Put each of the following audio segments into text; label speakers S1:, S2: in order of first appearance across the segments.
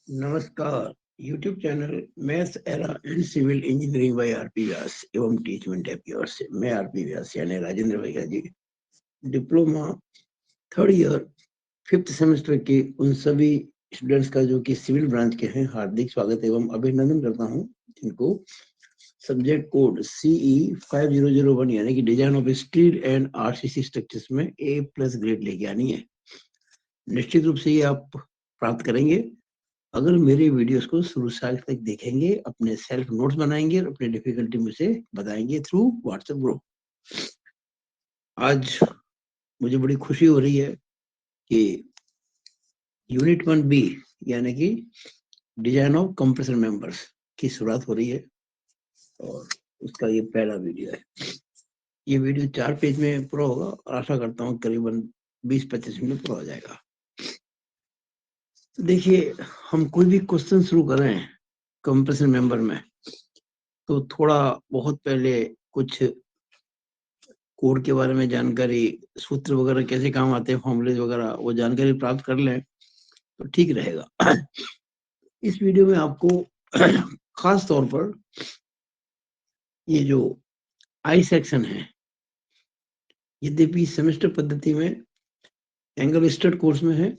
S1: नमस्कार। YouTube channel maths era and civil engineering by RP Vyas एवं Teachment app की ओर से मैं आरपी व्यास यानी राजेंद्र भैया G diploma third year fifth semester के उन सभी स्टूडेंट्स का जो कि सिविल ब्रांच के हैं हार्दिक स्वागत एवं अभिनंदन करता हूं, जिनको सब्जेक्ट कोड CE 5001 यानी कि design of steel and RCC structures में A+ ग्रेड लेके आनी है। निश्चित रूप से ये आप प्राप्त करेंगे अगर मेरे वीडियोस को शुरू से आखिर तक देखेंगे, अपने सेल्फ नोट्स बनाएंगे और अपनी डिफिकल्टी मुझे बताएंगे थ्रू व्हाट्सएप ग्रुप। आज मुझे बड़ी खुशी हो रही है कि यूनिट 1B यानी कि डिजाइन ऑफ कंप्रेसर मेंबर्स की शुरुआत हो रही है और उसका ये पहला वीडियो है। ये वीडियो 4 पेज में पूरा होगा और आशा करता हूँ करीबन 20-25 मिनट पूरा हो जाएगा। देखिए, हम कोई भी क्वेश्चन शुरू कर रहे हैं कंप्रेसर मेंबर में तो थोड़ा बहुत पहले कुछ कोड के बारे में जानकारी, सूत्र वगैरह कैसे काम आते हैं, फॉर्मूले वगैरह, वो जानकारी प्राप्त कर लें तो ठीक रहेगा। इस वीडियो में आपको खास तौर पर ये जो आई सेक्शन है, यद्यपि सेमेस्टर पद्धति में एंगल स्टड कोर्स में है,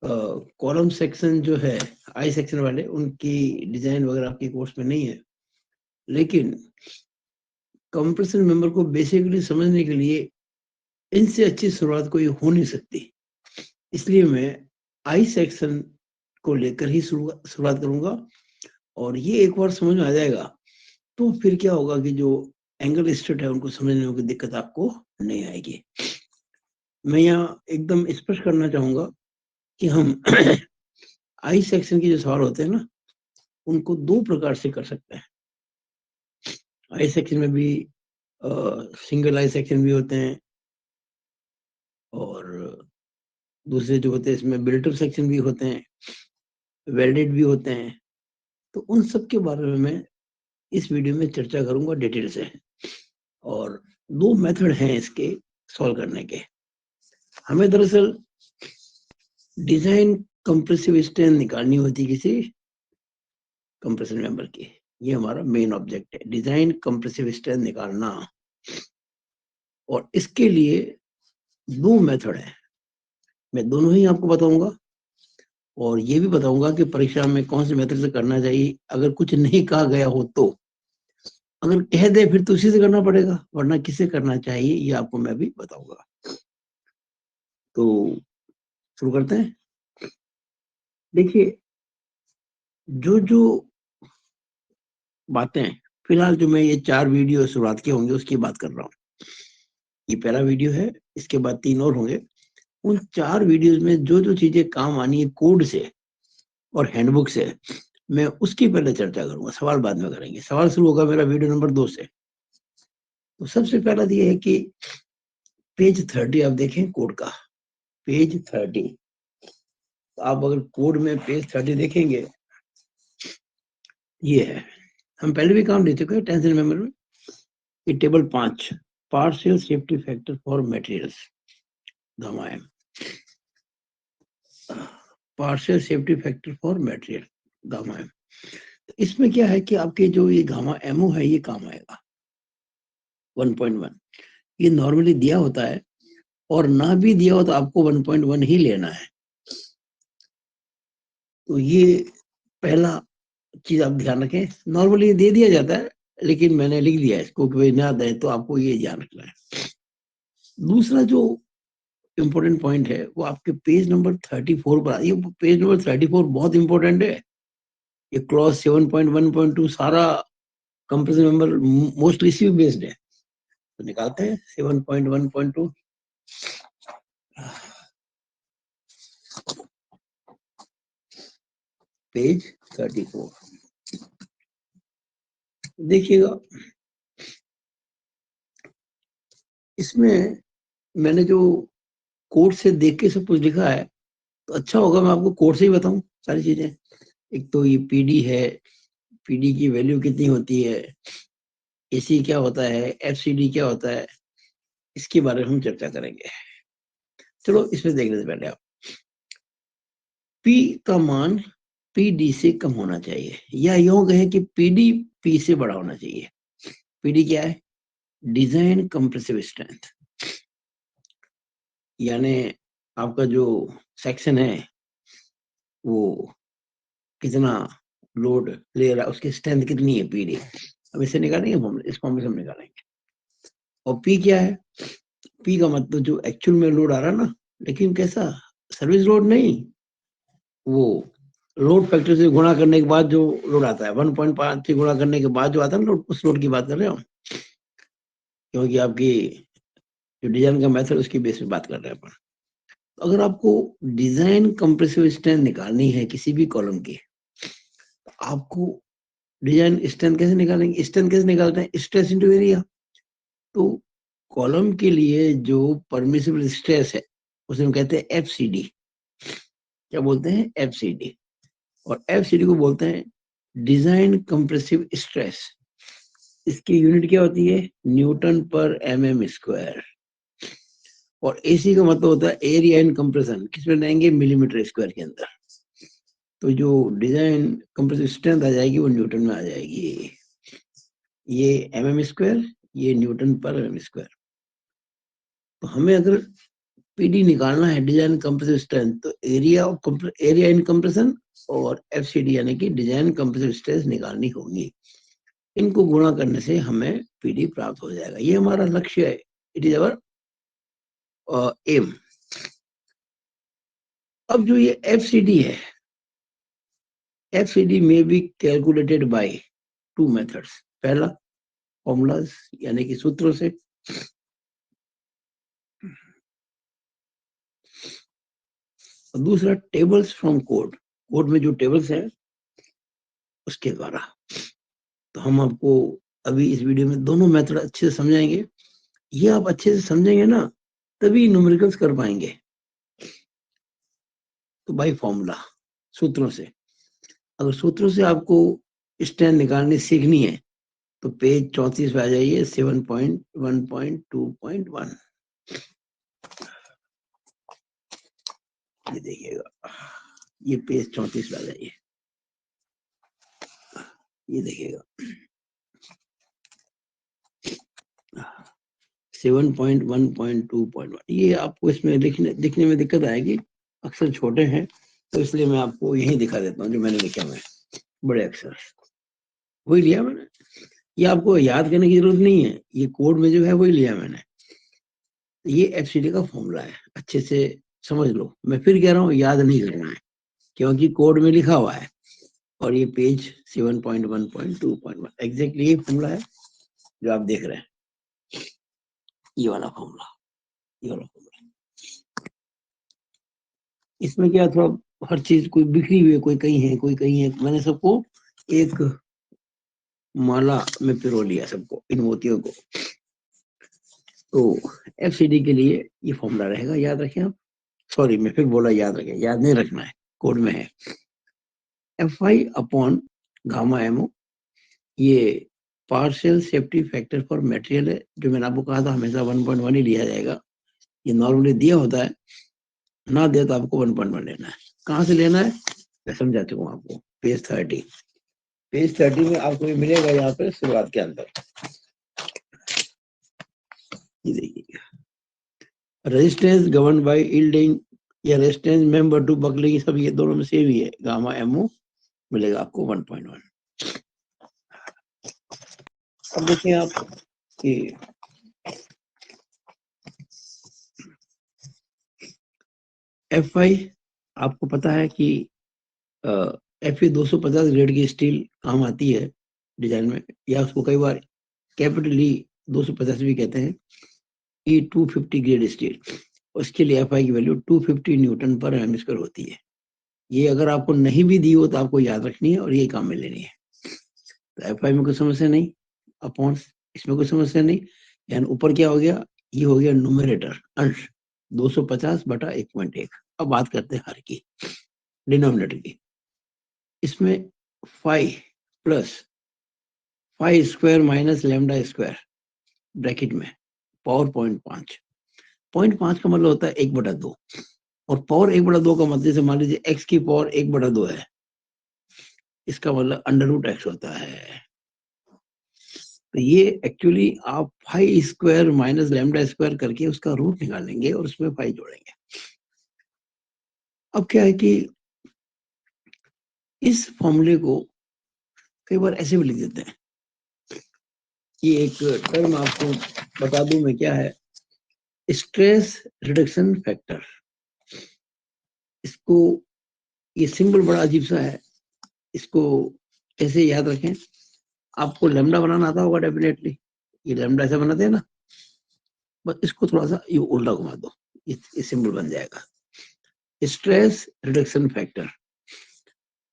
S1: कॉलम सेक्शन जो है आई सेक्शन वाले उनकी डिजाइन वगैरह आपके कोर्स में नहीं है, लेकिन कंप्रेसर मेंबर को बेसिकली समझने के लिए इनसे अच्छी शुरुआत कोई हो नहीं सकती। इसलिए मैं आई सेक्शन को लेकर ही शुरुआत करूंगा और ये एक बार समझ में आ जाएगा तो फिर क्या होगा कि जो एंगल स्टेट है उनको समझने में कोई दिक्कत आपको नहीं आएगी। मैं यहाँ एकदम स्पष्ट करना चाहूंगा कि हम आई सेक्शन के जो सवाल होते हैं ना, उनको 2 प्रकार से कर सकते हैं। आई सेक्शन में भी सिंगल आई सेक्शन भी होते हैं और दूसरे जो होते हैं इसमें बिल्ट सेक्शन भी होते हैं, वेल्डेड भी होते हैं। तो उन सब के बारे में मैं इस वीडियो में चर्चा करूंगा डिटेल से। और 2 मेथड हैं इसके सॉल्व करने के। हमें दरअसल डिजाइन कंप्रेसिव स्ट्रेंथ निकालनी होती है किसी कंप्रेसर मेंबर की। ये हमारा मेन ऑब्जेक्ट है, डिजाइन कंप्रेसिव स्ट्रेंथ निकालना। और इसके लिए 2 मेथड है, मैं दोनों ही आपको बताऊंगा और ये भी बताऊंगा कि परीक्षा में कौन से मेथड से करना चाहिए। अगर कुछ नहीं कहा गया हो तो, अगर कह दे फिर तो उसी से करना पड़ेगा, वरना किसे करना चाहिए ये आपको मैं भी बताऊंगा। तो शुरू करते हैं। देखिए, जो बातें फिलहाल जो मैं ये 4 वीडियो शुरुआत के होंगे उसकी बात कर रहा हूँ। ये पहला वीडियो है, इसके बाद 3 और होंगे। उन 4 वीडियोस में जो चीजें काम आनी है कोड से और हैंडबुक से, मैं उसकी पहले चर्चा करूंगा, सवाल बाद में करेंगे। सवाल शुरू होगा मेरा वीडियो नंबर 2 से। तो सबसे पहला ये है कि पेज 30 आप देखें कोड का, पेज 30। आप अगर कोड में पेज 30 देखेंगे, ये है, हम पहले भी काम दे चुके हैं टेंशन मेमोरी में। ये table 5, partial safety factor for materials, gamma M, partial safety factor for material, gamma M. इसमें क्या है कि आपके जो ये गामा एमओ है ये काम आएगा 1.1। ये नॉर्मली दिया होता है और ना भी दिया हो तो आपको 1.1 ही लेना है। तो ये पहला चीज आप ध्यान रखें। नॉर्मली दे दिया जाता है लेकिन मैंने लिख दिया है इसको कि भाई ना दे, तो आपको ये ध्यान रखना है। दूसरा जो इम्पोर्टेंट पॉइंट है वो आपके पेज नंबर 34 पर। ये पेज नंबर 34 बहुत इंपॉर्टेंट है। ये क्लॉज 7.1.2 सारा कंप्रेसर मेंबर मोस्टली इसी बेस्ड है। तो निकालते हैं 7.1.2। पेज 34 देखिएगा। इसमें मैंने जो कोड से देख के सब कुछ लिखा है, तो अच्छा होगा मैं आपको कोड से ही बताऊं सारी चीजें। एक तो ये पीडी है, पीडी की वैल्यू कितनी होती है, एसी क्या होता है, एफसीडी क्या होता है, इसके बारे में हम चर्चा करेंगे। चलो इसमें देखने से पहले आप पी का मान पीडी से कम होना चाहिए, या यूं कहें कि पीडी पी से बड़ा होना चाहिए। पीडी क्या है? डिजाइन कंप्रेसिव स्ट्रेंथ, यानी आपका जो सेक्शन है वो कितना लोड ले रहा है, उसकी स्ट्रेंथ कितनी है पीडी। अब इसे निकालेंगे फॉर्मूला, इस फॉर्मूले से हम निकालेंगे। और पी क्या है? पी का मतलब जो एक्चुअल में लोड आ रहा है ना, लेकिन कैसा? सर्विस लोड नहीं, वो लोड फैक्टर से गुणा करने के बाद जो लोड आता है, 1.5 से गुणा करने के बाद जो आता है ना लोड, उस लोड की बात कर रहे हो हम। क्योंकि आपकी जो डिजाइन का मेथड उसकी बेस पे बात कर रहे हैं अपन। तो अगर आपको डिजाइन कंप्रेसिव स्ट्रेंथ निकालनी है किसी भी कॉलम की, तो आपको डिजाइन स्ट्रेंथ कैसे निकालेंगे? स्ट्रेंथ कैसे निकालते हैं? Stress into area. तो कॉलम के लिए जो परमिसिबल स्ट्रेस है उसे हम कहते हैं एफसीडी। क्या बोलते हैं? एफसीडी। और एफसीडी को बोलते हैं डिजाइन कंप्रेसिव स्ट्रेस। इसकी यूनिट क्या होती है? न्यूटन पर mm स्क्वायर। और एसी का मतलब होता है एरिया इन कंप्रेशन, किसमें लेंगे? मिलीमीटर स्क्वायर के अंदर। तो जो डिजाइन कंप्रेसिव स्ट्रेंथ आ जाएगी वो न्यूटन में आ जाएगी। ये mm स्क्वायर, ये न्यूटन पर mm स्क्वायर। तो हमें अगर पीडी निकालना है, डिजाइन कंप्रेसिव स्ट्रेंथ, तो एरिया इन कंप्रेशन और एफसीडी यानी कि डिजाइन कंप्रेसिव स्ट्रेस निकालनी होगी। इनको गुणा करने से हमें पीडी प्राप्त हो जाएगा। ये हमारा लक्ष्य है, इट इज अवर एम। अब जो ये एफसीडी है, एफसीडी में be calculated by two methods. पहला फॉर्मूलाज यानी कि सूत्रों से, और दूसरा टेबल्स फ्रॉम कोड। कोड में जो टेबल्स हैं उसके द्वारा। तो हम आपको अभी इस वीडियो में दोनों मेथड अच्छे से समझाएंगे। ये आप अच्छे से समझेंगे ना, तभी न्यूमेरिकल्स कर पाएंगे। तो बाय फॉर्मूला, सूत्रों से। अगर सूत्रों से आपको स्ट्रेंथ निकालनी सीखनी है तो पेज 34 पे आ जाइए, 7.1.2.1। ये देखिएगा, ये पेज 34 पे आ जाइए, ये देखिएगा 7.1.2.1। ये आपको इसमें दिखने में दिक्कत आएगी, अक्सर छोटे हैं, तो इसलिए मैं आपको यही दिखा देता हूँ जो मैंने लिखा हुआ है, बड़े अक्षर वही लिया मैंने। ये आपको याद करने की जरूरत नहीं है, ये कोड में जो है वही लिया मैंने। ये एफसीडी का फॉर्मूला है, अच्छे से समझ लो। मैं फिर कह रहा हूँ, याद नहीं करना है क्योंकि कोड में लिखा हुआ है। और ये पेज 7.1.2.1 एग्जैक्टली ये फॉर्मूला है जो आप देख रहे हैं, ये वाला फॉर्मूला, ये वाला फॉर्मूला। इसमें क्या थोड़ा हर चीज कोई बिखरी हुई है, कोई कहीं है, कोई कहीं है। मैंने सबको एक माला में पिरो लिया, सबको, इन मोतियों को। तो एफसीडी के लिए ये फॉर्मूला रहेगा, याद रखें आप। सॉरी, मैं फिर बोला याद रखें, याद नहीं रखना है, कोड में है। Fi अपॉन गामा एमओ, ये partial safety factor for material है, जो मैंने आपको कहा था हमेशा 1.1 ही लिया जाएगा। ये नॉर्मली दिया होता है, ना दिया तो आपको 1.1 लेना है। कहाँ से लेना है मैं समझा चुका हूँ आपको, पेज 30। पेज 30 में आपको ये मिलेगा, यहाँ पे शुरुआत के अंदर ये देखिए, रेजिस्टेंस गवर्न बाय यील्डिंग या रेजिस्टेंस मेंबर टू बकलिंग, सब ये दोनों में सेम ही है। गामा एमओ मिलेगा आपको 1.1। अब देखिए आप कि Fi आपको पता है कि Fe 250 ग्रेड की स्टील काम आती है डिजाइन में, या उसको कई बार कैपिटल ई 250 भी कहते हैं। ई 250 ग्रेड स्टील, उसके लिए Fi की वैल्यू 250 न्यूटन पर एम स्क्वायर होती है। ये अगर आपको नहीं भी दी हो तो आपको याद रखनी है और ये काम में लेनी है। तो Fi में कोई समस्या नहीं, अपॉन इसमें कोई समस्या नहीं। यानी ऊपर क्या हो गया? ये हो गया न्यूमरेटर, अंश 250/1.1। अब बात करते हैं हर की, डिनोमिनेटर की। इसमें 5 plus 5 square minus lambda square bracket में पावर 0.5। 0.5 का मतलब होता है 1/2, और पावर 1/2 का मतलब, जैसे मान लीजिए x की पावर 1/2 है, इसका मतलब अंडर रूट एक्स होता है। तो ये एक्चुअली आप phi square minus lambda square करके उसका रूट निकालेंगे और उसमें फाई जोड़ेंगे। अब क्या है कि इस फॉर्मूले को कई बार ऐसे भी लिख देते हैं। ये एक टर्म आपको बता दूं मैं क्या है, स्ट्रेस रिडक्शन फैक्टर। इसको, ये सिंबल बड़ा अजीब सा है, इसको कैसे याद रखें। आपको लैम्डा बनाना आता होगा डेफिनेटली, ये लैम्डा ऐसा बनाते हैं ना, बस इसको थोड़ा सा ये उल्टा घुमा दो, ये सिंबल बन जाएगा। स्ट्रेस रिडक्शन फैक्टर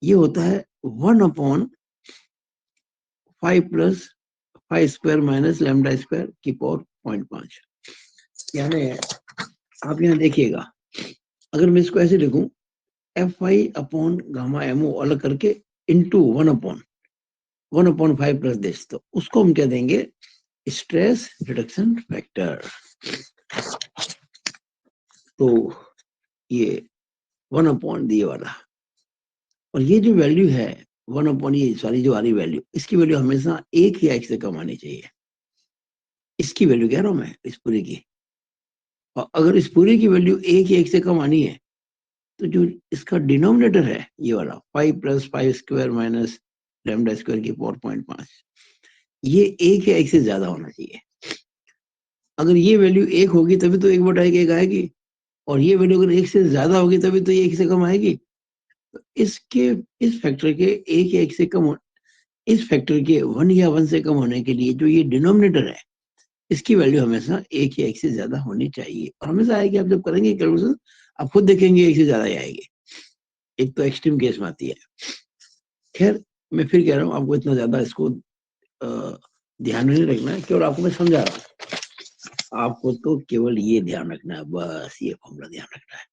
S1: ये होता है 1/5 + 5 स्क्वायर माइनस लैम्डा स्क्वायर की पावर 0.5। यानी आप यहाँ देखिएगा, अगर मैं इसको ऐसे लिखूं Fi/गामा अलग करके इंटू 1/5 प्लस दिस, तो उसको हम क्या देंगे, स्ट्रेस रिडक्शन फैक्टर। तो ये 1/, वाला, और ये जो वैल्यू है 1/, ये सारी जो आ रही वैल्यू, इसकी वैल्यू हमेशा 1 या 1 से कम आनी चाहिए। इसकी वैल्यू कह रहा हूं मैं, इस पूरी की। और अगर इस पूरी की वैल्यू 1 या 1 से कम आनी है, तो जो इसका डिनोमिनेटर है ये वाला 5 + 5 स्क्वायर माइनस लैम्डा स्क्वायर की पावर 0.5, ये 1 या 1 से ज्यादा होना चाहिए। अगर ये वैल्यू 1 होगी तभी तो 1/1 आएगी, और ये वैल्यू अगर 1 से ज्यादा होगी तभी तो ये 1 से कम आएगी। तो इसके, इस फैक्टर के 1 या 1 से कम, इस फैक्टर के 1 या 1 से कम होने के लिए जो ये डिनोमिनेटर है, इसकी वैल्यू हमेशा 1 या 1 से ज्यादा होनी चाहिए। और हमेशा आएगी, आप जब करेंगे कैलकुलेशन आप खुद देखेंगे 1 से ज्यादा ही आएगी। एक तो एक्सट्रीम केस में आती है। खैर, मैं फिर कह रहा हूँ, आपको इतना ज्यादा इसको ध्यान में नहीं रखना है, केवल आपको मैं समझा रहा हूँ। आपको तो केवल ये ध्यान रखना है, बस ये फॉर्मूला ध्यान रखना है।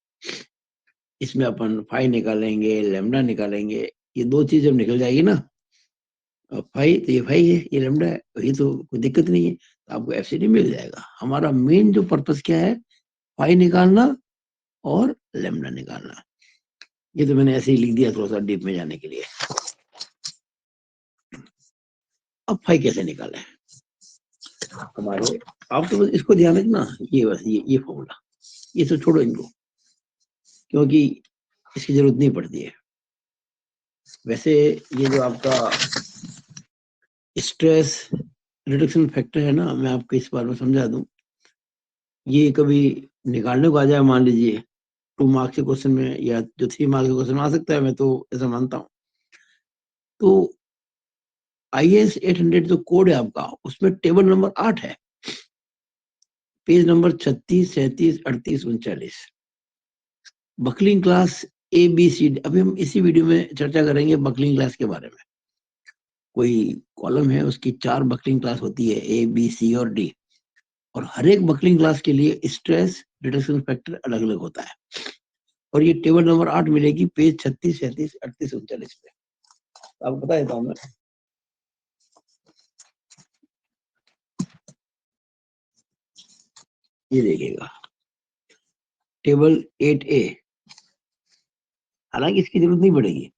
S1: इसमें अपन फाई निकालेंगे, लैम्डा निकालेंगे, ये दो चीज जब निकल जाएगी ना, फाई तो ये फाई है, ये लैम्डा है, ये तो कोई दिक्कत नहीं है, तो आपको एफसीडी मिल जाएगा। हमारा मेन जो पर्पस क्या है, फाई निकालना और लैम्डा निकालना। ये तो मैंने ऐसे ही लिख दिया थोड़ा सा डीप में जाने के लिए। अब फाई कैसे निकाले हमारे, आप तो बस इसको ध्यान रखना, ये बस ये फॉर्मूला, ये सब छोड़ो इनको, क्योंकि इसकी जरूरत नहीं पड़ती है। वैसे ये जो आपका स्ट्रेस रिडक्शन फैक्टर है ना, मैं आपको इस बार में समझा दूं। ये कभी निकालने को आ जाए, मान लीजिए 2 मार्क्स के क्वेश्चन में या जो 3 मार्क्स के क्वेश्चन में आ सकता है, मैं तो ऐसा मानता हूँ। तो IAS 800 जो कोड है आपका, उसमें टेबल नंबर 8 है, page number 36, 37, 38, 39, buckling class ABCD। अभी हम इसी वीडियो में चर्चा करेंगे बकलिंग क्लास के बारे में। कोई कॉलम है, उसकी 4 बकलिंग क्लास होती है, A, B, C और D, और हर एक बकलिंग क्लास के लिए स्ट्रेस रिडक्शन फैक्टर अलग अलग होता है। और ये टेबल नंबर 8 मिलेगी पेज 36, 37, 38, 39 पे। आपको बता देता हूँ मैं, ये देखिएगा टेबल 8A। हालांकि इसकी जरूरत नहीं पड़ेगी,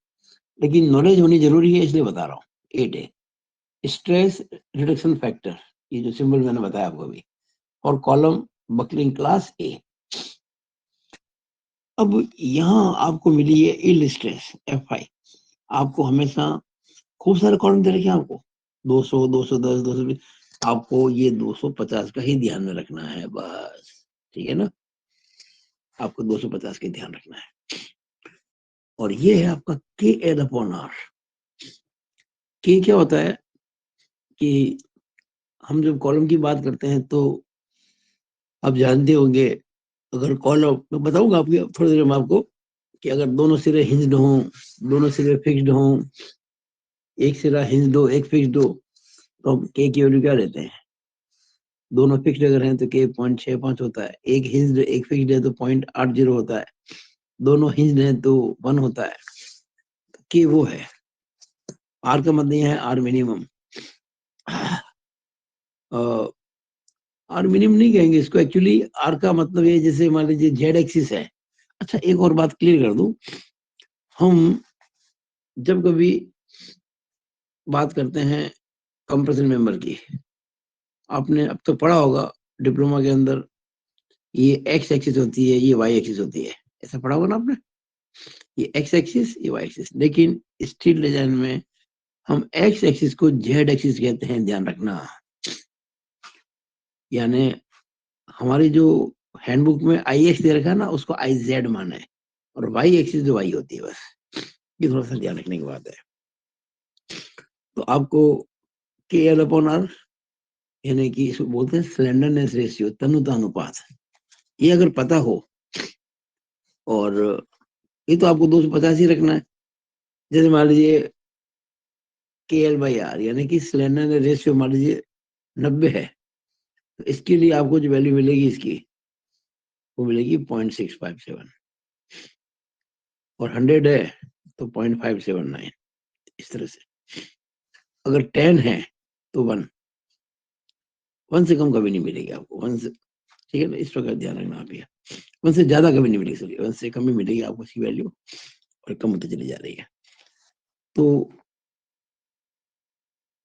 S1: लेकिन नॉलेज होनी जरूरी है, इसलिए बता रहा हूँ। 8A स्ट्रेस रिडक्शन फैक्टर, ये जो सिंबल मैंने बताया आपको अभी, और कॉलम बकलिंग क्लास A। अब यहाँ आपको मिली है यील्ड स्ट्रेस Fi। आपको हमेशा खूब सारे कॉलम दे रखे हैं आपको, 200, 210, 220, आपको ये 250 का ही ध्यान में रखना है बस, ठीक है ना। आपको 250 का ध्यान रखना है। और ये है आपका K/R। K क्या होता है कि हम जब कॉलम की बात करते हैं तो आप जानते होंगे, अगर कॉलम, मैं बताऊंगा आपको थोड़ी देर में आपको, कि अगर दोनों सिरे हिंज्ड हों, दोनों सिरे फिक्स्ड हों, एक सिरा हिंज्ड हो, एक फिक्स्ड हो, तो हम K की वैल्यू क्या लेते हैं। दोनों फिक्स्ड अगर हैं तो K 0.65 होता है, एक हिंज्ड एक फिक्स्ड है तो 0.80 होता है, दोनों हिंज्ड हैं तो 1 होता है। K वो है, R का मतलब है R मिनिमम। R मिनिमम नहीं कहेंगे इसको, एक्चुअली R का मतलब है जैसे मान लीजिए जेड एक्सिस है। अच्छा, एक और बात क्लियर कर दूं, हम जब कभी बात करते हैं कंप्रेशन मेंबर की। आपने अब तो पढ़ा होगा डिप्लोमा के अंदर, ये एक्स एक्सिस होती है, ये वाई एक्सिस होती है, ऐसा पढ़ा होगा ना आपने। ये एक्स एक्सिस, ये वाई एक्सिस। लेकिन स्टील डिजाइन में हम एक्स एक्सिस को जेड एक्सिस कहते हैं, ध्यान रखना। यानी हमारी जो हैंडबुक में आई एक्स दे रखा है ना, उसको आई जेड माना है, और वाई एक्सिस जो वाई होती है, बस ये थोड़ा सा ध्यान रखने की बात है। तो आपको के एल अपॉन आर, यानी कि इसको बोलते हैं स्लेंडरनेस रेशियो, तनुता अनुपात, ये अगर पता हो, और ये तो आपको 250 ही रखना है। जैसे मान लीजिए के एल बाई आर, यानी कि स्लेंडरनेस रेशियो मान लीजिए 90 है, तो इसके लिए आपको जो वैल्यू मिलेगी इसकी, वो मिलेगी 0.657, और 100 है तो 0.579, इस तरह से। अगर 10 है तो 1 से कम कभी नहीं मिलेगी आपको, 1 से, ठीक है ना, इस प्रकार ध्यान रखना आप। 1 से ज्यादा कभी नहीं मिलेगी, सॉरी 1 से कम ही मिलेगी आपको इसकी वैल्यू, और कम होती चली जा रही है। तो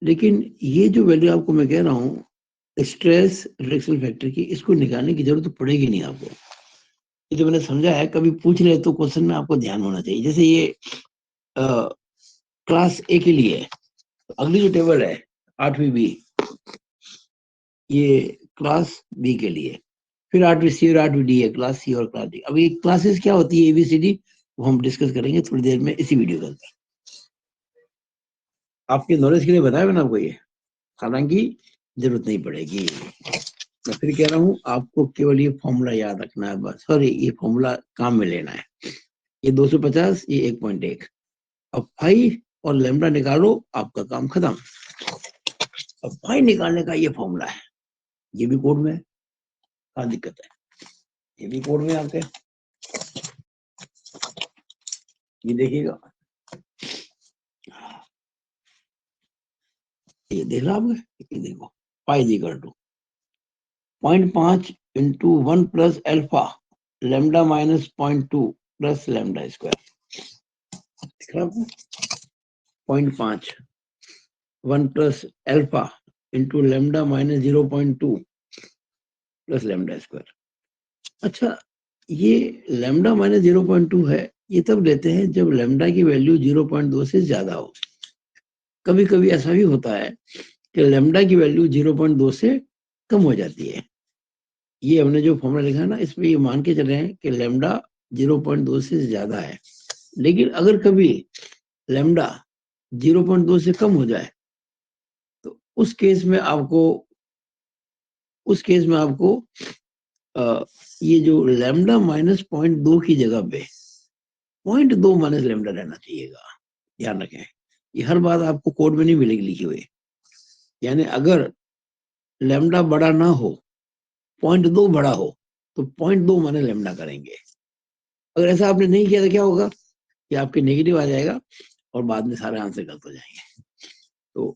S1: लेकिन ये जो वैल्यू आपको मैं कह रहा हूँ स्ट्रेस रिडक्शन फैक्टर की, इसको निकालने की जरूरत तो पड़ेगी नहीं आपको। ये जो मैंने समझा है, कभी पूछ ले तो क्वेश्चन में आपको ध्यान होना चाहिए। जैसे ये क्लास ए के लिए है, तो अगली जो टेबल है 8वीं बी, ये क्लास बी के लिए, फिर 8वीं सी और 8वीं डी है, क्लास सी और क्लास डी। अब ये क्लासेस क्या होती है एबीसीडी, वो हम डिस्कस करेंगे थोड़ी देर में इसी वीडियो के अंदर। आपके नॉलेज के लिए बताया मैंने आपको ये, हालांकि जरूरत नहीं पड़ेगी। मैं फिर कह रहा हूँ, आपको केवल ये फॉर्मूला याद रखना है बस, सॉरी ये फॉर्मूला काम में लेना है। ये 250, ये 1.1। अब फाई और लैम्डा निकालो, आपका काम खत्म। अब फाई निकालने का ये फॉर्मूला है, ये भी कोड में है, क्या दिक्कत है, ये भी कोड में आपके, ये देखिएगा, ये देख रहा आपने, ये देखो, phi equal to 0.5 into 1 plus alpha lambda minus 0.2 plus lambda square. दिख रहा आपको, 0.5 1 plus alpha into lambda minus 0.2 plus lambda square. अच्छा, ये लैम्डा माइनस 0.2 है, ये तब लेते हैं जब लैम्डा की वैल्यू 0.2 से ज्यादा हो। कभी कभी ऐसा भी होता है कि लैम्डा की वैल्यू 0.2 से कम हो जाती है। ये हमने जो फॉर्मूला लिखा है ना, इसमें ये मान के चल रहे हैं कि लैम्डा 0.2 से ज्यादा है। लेकिन अगर कभी लैम्डा 0.2 से कम हो जाए, तो उस केस में आपको ये जो लैम्डा माइनस 0.2 की जगह पे 0.2 माइनस लैम्डा रहना चाहिएगा। ध्यान रखें, ये हर बात आपको कोड में नहीं मिलेगी लिखी हुई। यानी अगर लैम्डा बड़ा ना हो, 0.2 बड़ा हो, तो 0.2 माइनस लैम्डा करेंगे। अगर ऐसा आपने नहीं किया तो क्या होगा कि आपके नेगेटिव आ जाएगा, और बाद में सारे आंसर गलत हो जाएंगे। तो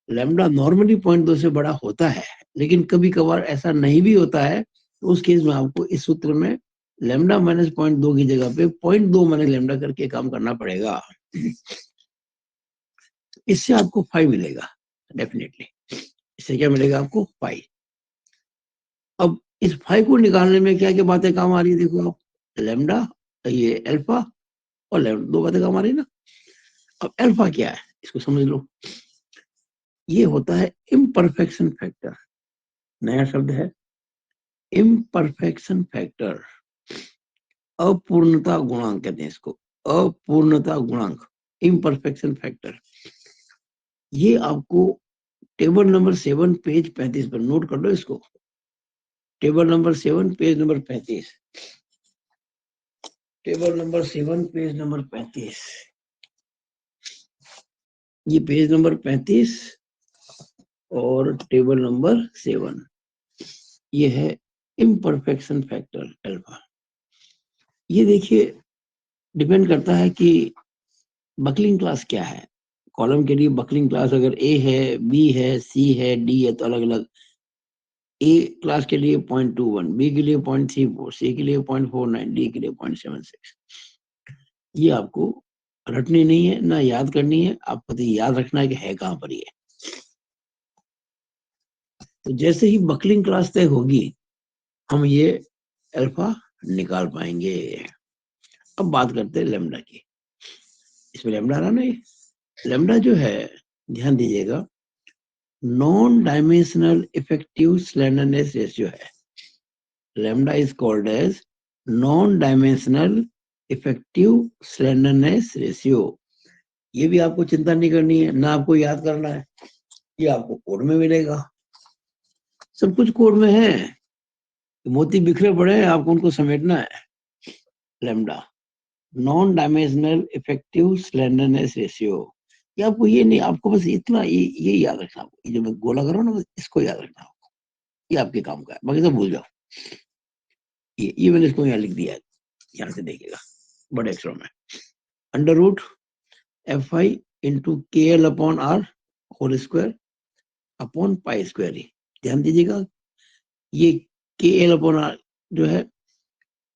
S1: लैम्डा नॉर्मली 0.2 से बड़ा होता है, लेकिन कभी कभार ऐसा नहीं भी होता है, तो उस केस में आपको इस सूत्र में लैम्डा माइनस 0.2 की जगह पे 0.2 माइनस लैम्डा करके काम करना पड़ेगा। इससे आपको 5 मिलेगा डेफिनेटली। इससे क्या मिलेगा आपको 5। अब इस 5 को निकालने में क्या क्या बातें काम आ रही है, देखो आप, लैम्डा, ये अल्फा और लैम्डा, दो बातें काम आ रही है ना। अब अल्फा क्या है इसको समझ लो, ये होता है इम्परफेक्शन फैक्टर, नया शब्द है इम्परफेक्शन फैक्टर, अपूर्णता गुणांक कहते हैं इसको, अपूर्णता गुणांक, इम्परफेक्शन फैक्टर। ये आपको टेबल नंबर 7 पेज 35 पर नोट कर लो इसको, table number 7 page number 35, table number 7 page number 35, ये पेज नंबर 35 और टेबल नंबर 7, ये है इम्परफेक्शन फैक्टर अल्फा। ये देखिए डिपेंड करता है कि बकलिंग क्लास क्या है। कॉलम के लिए बकलिंग क्लास अगर ए है, बी है, सी है, डी है, तो अलग अलग। ए क्लास के लिए 0.21, बी के लिए 0.34, सी के लिए 0.49, डी के लिए 0.76। ये आपको रटनी नहीं है ना याद करनी है, आपको तो याद रखना है कि है कहाँ पर ये। तो जैसे ही बकलिंग क्लास तय होगी हम ये अल्फा निकाल पाएंगे। अब बात करते हैं लेमडा की। इसमें लेमडा रहा ना, ये लेमडा जो है ध्यान दीजिएगा non dimensional effective slenderness ratio है। Lambda is called as non dimensional effective slenderness ratio. ये भी आपको चिंता नहीं करनी है, ना आपको याद करना है, ये आपको कोड में मिलेगा। सब कुछ कोड में है, मोती बिखरे पड़े हैं, आपको उनको समेटना है। Lambda non dimensional effective slenderness ratio. ये आपको ये नहीं, आपको बस इतना ये याद रखना, ये जो मैं गोला कर रहा हूँ ना, बस इसको याद रखना आपको, ये आपके काम का है, बाकी सब भूल जाओ। ये मैंने इसको यहाँ लिख दिया है, यहाँ से देखिएगा बड़े अक्षरों में, under root F I into K L upon R whole square upon pi square. ध्यान दीजिएगा ये के एल अपॉन आर जो है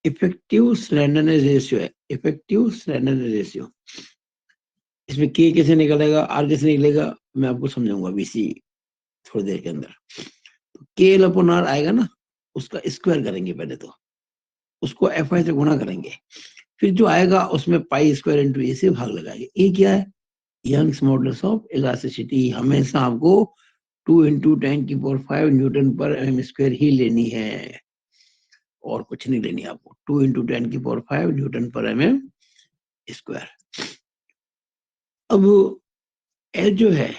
S1: इफेक्टिव स्लेंडरनेस रेशियो है, इफेक्टिव स्लेंडरनेस रेशियो। इसमें के कैसे निकलेगा, आर कैसे निकलेगा, मैं आपको समझाऊंगा बीसी थोड़ी देर के अंदर। तो के एल अपॉन आर आएगा ना, उसका स्क्वायर करेंगे पहले, तो उसको एफ आई से गुणा करेंगे, फिर जो आएगा उसमें पाई स्क्वायर इंटू ए से भाग लगाएंगे। ये क्या है, यंग्स मॉडुलस ऑफ इलास्टिसिटी। हमेशा आपको 2 इंटू 10⁵ न्यूटन पर एम स्क्वायर ही लेनी है, और कुछ नहीं लेनी आपको। 2 इंटू 10⁵ न्यूटन पर एम स्क्वायर। अब एल जो है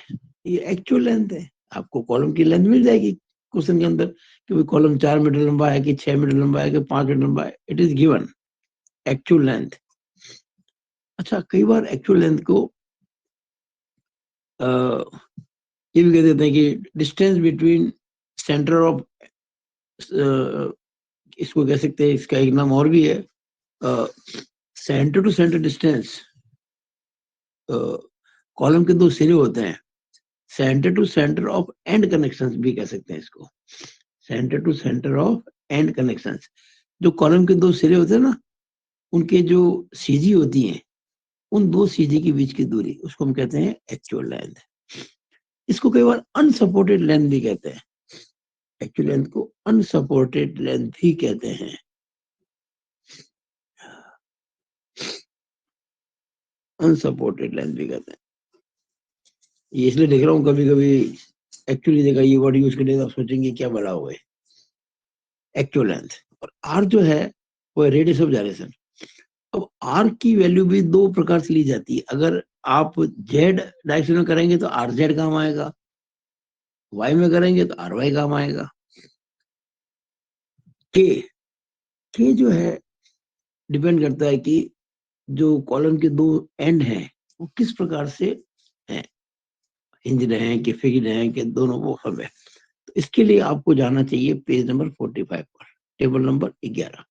S1: ये एक्चुअल लेंथ है, आपको कॉलम की लेंथ मिल जाएगी क्वेश्चन के अंदर कि भाई कॉलम 4 मीटर लंबा है कि 6 मीटर लंबा है कि 5 मीटर लंबा है, it is given actual length. अच्छा, कई बार एक्चुअल लेंथ को ये भी कह देते हैं कि डिस्टेंस बिटवीन सेंटर ऑफ, इसको कह सकते हैं, इसका एक नाम और भी है centre to centre distance. Column के दो सिरे होते हैं, centre to centre of end connections भी कह सकते हैं इसको, centre to centre of end connections. जो कॉलम के दो सिरे होते हैं ना, उनके जो सीजी होती हैं, उन दो सीजी के बीच की दूरी, उसको हम कहते हैं एक्चुअल लेंथ। इसको कई बार अनसपोर्टेड लेंथ भी कहते हैं, एक्चुअल लेंथ को अनसपोर्टेड लेंथ भी कहते हैं। अनसपोर्टेड लेंथ भी कहते हैं। ये इसलिए देख रहा हूँ कभी कभी एक्चुअली देखा ये वर्ड यूज करने, आप सोचेंगे क्या बड़ा हुआ है। एक्चुअल लेंथ और आर जो है वो रेडियस ऑफ जायरेशन। अब आर की वैल्यू भी दो प्रकार से ली जाती है। अगर आप जेड डायरेक्शन में करेंगे तो आर जेड काम आएगा, वाई में करेंगे तो आर वाई काम आएगा। के जो है डिपेंड करता है कि जो कॉलम के दो एंड हैं वो किस प्रकार से हैं, हिंज्ड हैं कि फिक्स्ड हैं कि दोनों, वो सब है। तो इसके लिए आपको जाना चाहिए पेज नंबर 45 पर, टेबल नंबर 11।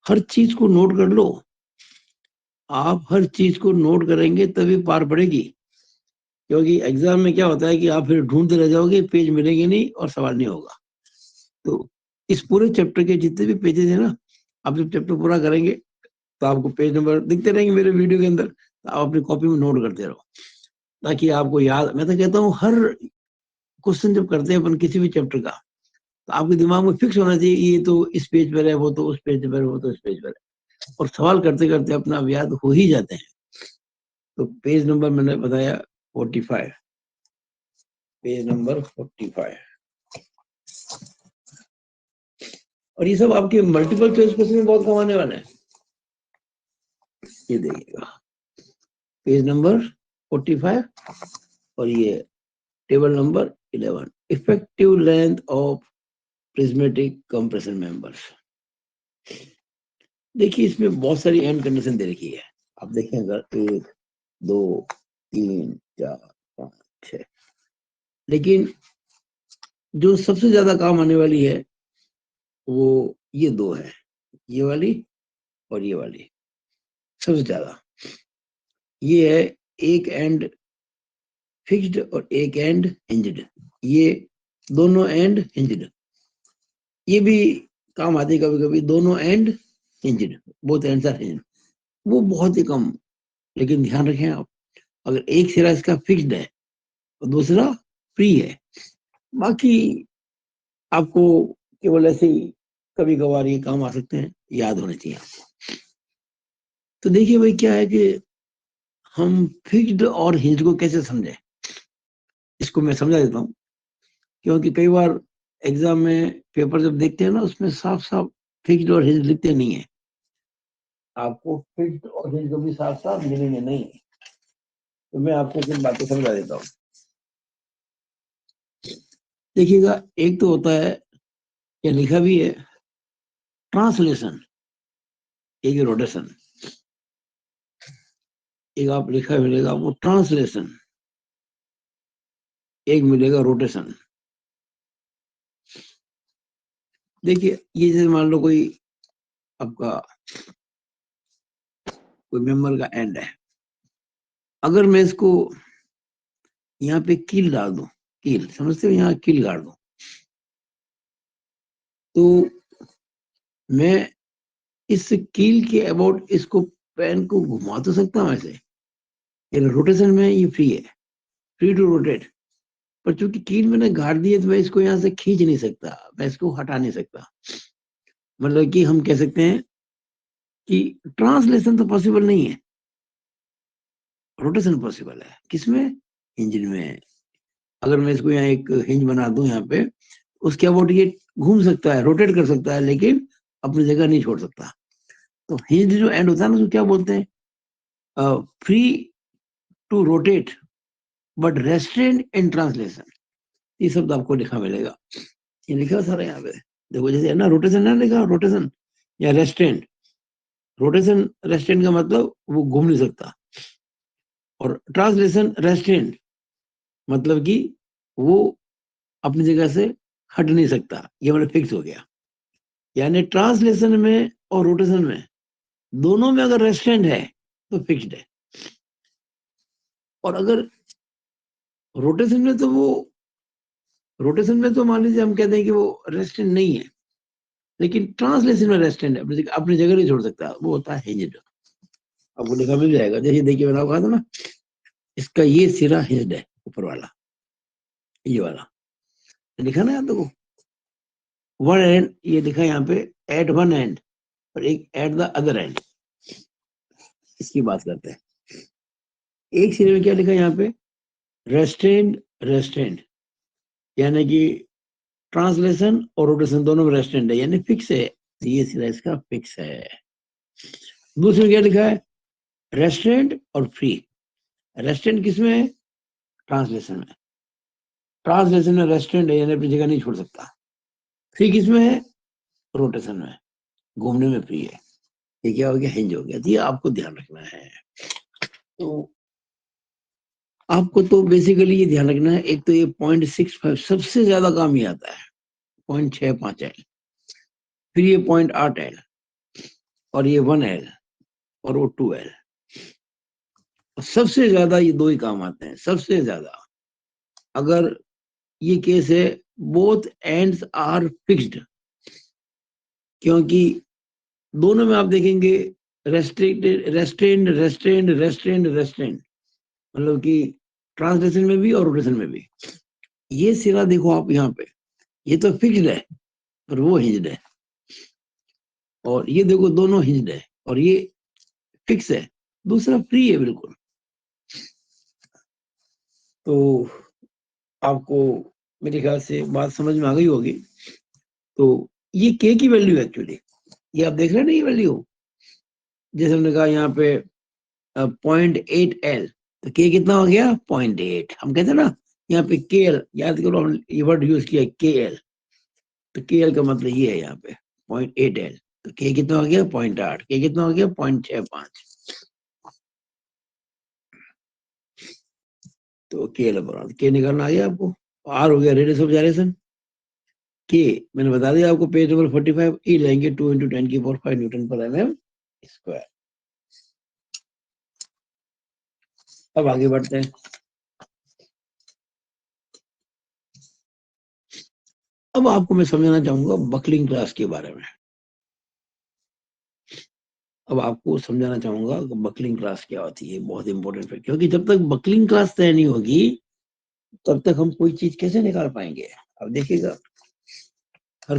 S1: हर चीज को नोट कर लो, आप हर चीज को नोट करेंगे तभी पार पड़ेगी। क्योंकि एग्जाम में क्या होता है कि आप फिर ढूंढते रह जाओगे, पेज मिलेंगे नहीं और सवाल नहीं होगा। तो इस पूरे चैप्टर के जितने भी पेजेस है ना, आप जब चैप्टर पूरा करेंगे तो आपको पेज नंबर दिखते रहेंगे मेरे वीडियो के अंदर, तो आप अपनी कॉपी में नोट करते रहो ताकि आपको याद। मैं तो कहता हूँ हर क्वेश्चन जब करते हैं अपन किसी भी चैप्टर का, तो आपके दिमाग में फिक्स होना चाहिए ये तो इस पेज पर है, वो तो उस पेज पर है, वो तो इस पेज पर है, और सवाल करते करते अपना याद हो ही जाते हैं। तो पेज नंबर मैंने बताया 45, पेज नंबर 45। और ये सब आपके मल्टीपल चॉइस क्वेश्चन में बहुत कम आने वाले हैं। ये देखिएगा पेज नंबर 45 और ये table number 11, effective length of prismatic compression members. देखिए इसमें बहुत सारी एंड कंडीशन दे रखी है, आप देखें अगर 1 2 3 4 5 6, लेकिन जो सबसे ज्यादा काम आने वाली है वो ये दो है, ये वाली और ये वाली सबसे ज्यादा। ये है एक एंड फिक्स्ड और एक एंड हिंज्ड, ये दोनों एंड हिंज्ड। ये भी काम आती है कभी कभी, दोनों end hinged, both ends are hinged. वो बहुत ही कम लेकिन ध्यान रखें आप, अगर एक सिरा इसका फिक्स्ड है और दूसरा फ्री है, बाकी आपको केवल ऐसे ही कभी कभार ये काम आ सकते हैं, याद होने चाहिए आपको। तो देखिए भाई क्या है कि हम फिक्स्ड और हिंज को कैसे समझे, इसको मैं समझा देता हूँ। क्योंकि कई बार एग्जाम में पेपर जब देखते हैं ना, उसमें साफ साफ फिक्स्ड और हिंज लिखते नहीं है। आपको फिक्स्ड और हिंज कभी साफ साफ मिलेंगे नहीं। तो मैं आपको कुछ बातें समझा देता हूँ। देखिएगा, एक तो होता है, या लिखा भी है, ट्रांसलेशन, एक रोटेशन। एक आप लिखा मिलेगा आपको ट्रांसलेशन, एक मिलेगा रोटेशन। देखिए ये जैसे मान लो कोई आपका कोई मेंबर का एंड है, अगर मैं इसको यहाँ पे कील डाल दूं, कील समझते हो, यहाँ कील गाड़ दूं, तो मैं इस कील के अबाउट इसको पेन को घुमा तो सकता हूँ ऐसे, लेकिन रोटेशन में ये फ्री है, फ्री टू रोटेट। पर चूंकि कील मैंने गाड़ दी है तो मैं इसको यहाँ से खींच नहीं सकता, मैं इसको हटा नहीं सकता। मतलब कि हम कह सकते हैं कि ट्रांसलेशन तो पॉसिबल नहीं है, रोटेशन पॉसिबल है। किसमें? इंजन में। अगर मैं इसको यहाँ एक हिंज बना दूं यहाँ पे, उसके अबाउट ये घूम सकता है, रोटेट कर सकता है, लेकिन अपनी जगह नहीं छोड़ सकता। तो हिंज जो एंड होता है ना, उसको क्या बोलते हैं? Free to rotate but restrained in translation. ये शब्द आपको लिखा मिलेगा, ये लिखा सारा यहाँ पे। देखो जैसे है ना, रोटेशन है लिखा, रोटेशन या रेस्ट्रेंड। रोटेशन रेस्ट्रेंड का मतलब वो घूम नहीं सकता, और ट्रांसलेशन रेस्ट्रेंड मतलब कि वो अपनी जगह से हट नहीं सकता, ये मतलब फिक्स हो गया। यानी ट्रांसलेशन में और रोटेशन में, दोनों में अगर रेस्ट्रेंड है तो फिक्स्ड है। और अगर रोटेशन में तो वो, रोटेशन में तो मान लीजिए हम कहते हैं कि वो रेस्टेंट नहीं है, लेकिन ट्रांसलेशन में रेस्टेंट है, अपनी जगह नहीं छोड़ सकता, वो होता है हिंज्ड। आपको लिखा मिल जाएगा, जैसे देखिए मैंने कहा था ना, इसका ये सिरा हिंज्ड है, ऊपर वाला, ये वाला लिखा ना, यहाँ देखो वन एंड, ये लिखा यहाँ पे एट वन एंड, और एक एट द अदर एंड। इसकी बात करते हैं। एक सिरे में क्या लिखा है यहाँ पे? रेस्टेंड, रेस्टेंड, यानी कि ट्रांसलेशन और रोटेशन दोनों में रेस्टेंड है, यानी फिक्स है। ये सिरा इसका फिक्स है। दूसरे में क्या लिखा है? रेस्टेंड और फ्री। रेस्टेंड किसमें है? ट्रांसलेशन में। ट्रांसलेशन में रेस्टेंड है, यानी अपनी जगह नहीं छोड़ सकता। फ्री किसमें है? रोटेशन में, घूमने में फ्री है। ये क्या हो गया? हिंज हो गया। तो ये आपको ध्यान रखना है। तो आपको तो बेसिकली ये ध्यान रखना है, एक तो ये 0.65 सबसे ज्यादा काम ही आता है, 0.65L, फिर ये 0.8L, और ये 1L, और वो 2L। सबसे ज्यादा ये दो ही काम आते हैं, सबसे ज्यादा। अगर ये केस है, बोथ एंड्स आर फिक्स्ड, क्योंकि दोनों में आप देखेंगे restricted, restrained, restrained, restrained, restrained, मतलब कि ट्रांसलेशन में भी और रोटेशन में भी। ये सिरा देखो आप यहाँ पे, ये तो फिक्स्ड है, पर वो हिंज्ड है। और ये देखो दोनों हिंज्ड है, और ये फिक्स है, दूसरा फ्री है बिल्कुल। तो आपको मेरे ख्याल से बात समझ में आ गई होगी। तो ये के की वैल्यू एक्चुअली, ये आप देख रहे हैं ना, ये वैल्यू जैसे हमने कहा यहाँ पे 0.8L, तो के कितना हो गया? 0.8। हम कहते हैं ना यहाँ पे के एल, याद करो, हम ये वर्ड यूज किया के एल, तो के एल का मतलब ये है यहाँ पे 0.8L। तो के कितना हो गया? 0.8। के कितना हो गया? 0.65। तो के एल बराबर के निकालना आ गया आपको। आर हो गया रेडियस ऑफ जाइरेशन। के मैंने बता दिया आपको, पेज नंबर 45। ई लेंगे 2 × 10⁵ न्यूटन पर mm स्क्वायर। अब आगे बढ़ते हैं। अब आपको मैं समझाना चाहूंगा बकलिंग क्लास के बारे में। अब आपको समझाना चाहूंगा कि बकलिंग क्लास क्या होती है, बहुत इंपॉर्टेंट है, क्योंकि जब तक बकलिंग क्लास तय नहीं होगी तब तक हम कोई चीज कैसे निकाल पाएंगे। अब देखिएगा, हर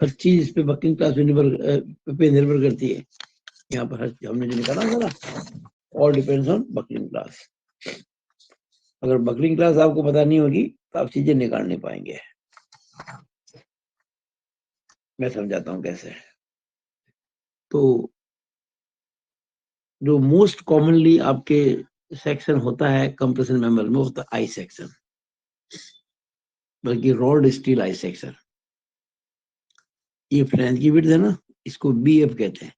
S1: हर चीज इस पे बकलिंग क्लास पे निर्भर करती है। यहाँ पर हमने जो निकाला था ना, all depends on buckling class. अगर बकलिंग क्लास आपको पता नहीं होगी तो आप चीजें निकाल नहीं पाएंगे। मैं समझाता हूँ कैसे। तो जो मोस्ट कॉमनली आपके सेक्शन होता है कंप्रेशन मेंबर में, होता है आई सेक्शन, बल्कि रॉड स्टील आई सेक्शन। ये फ्लैंज की विड्थ है ना, इसको बीएफ कहते हैं।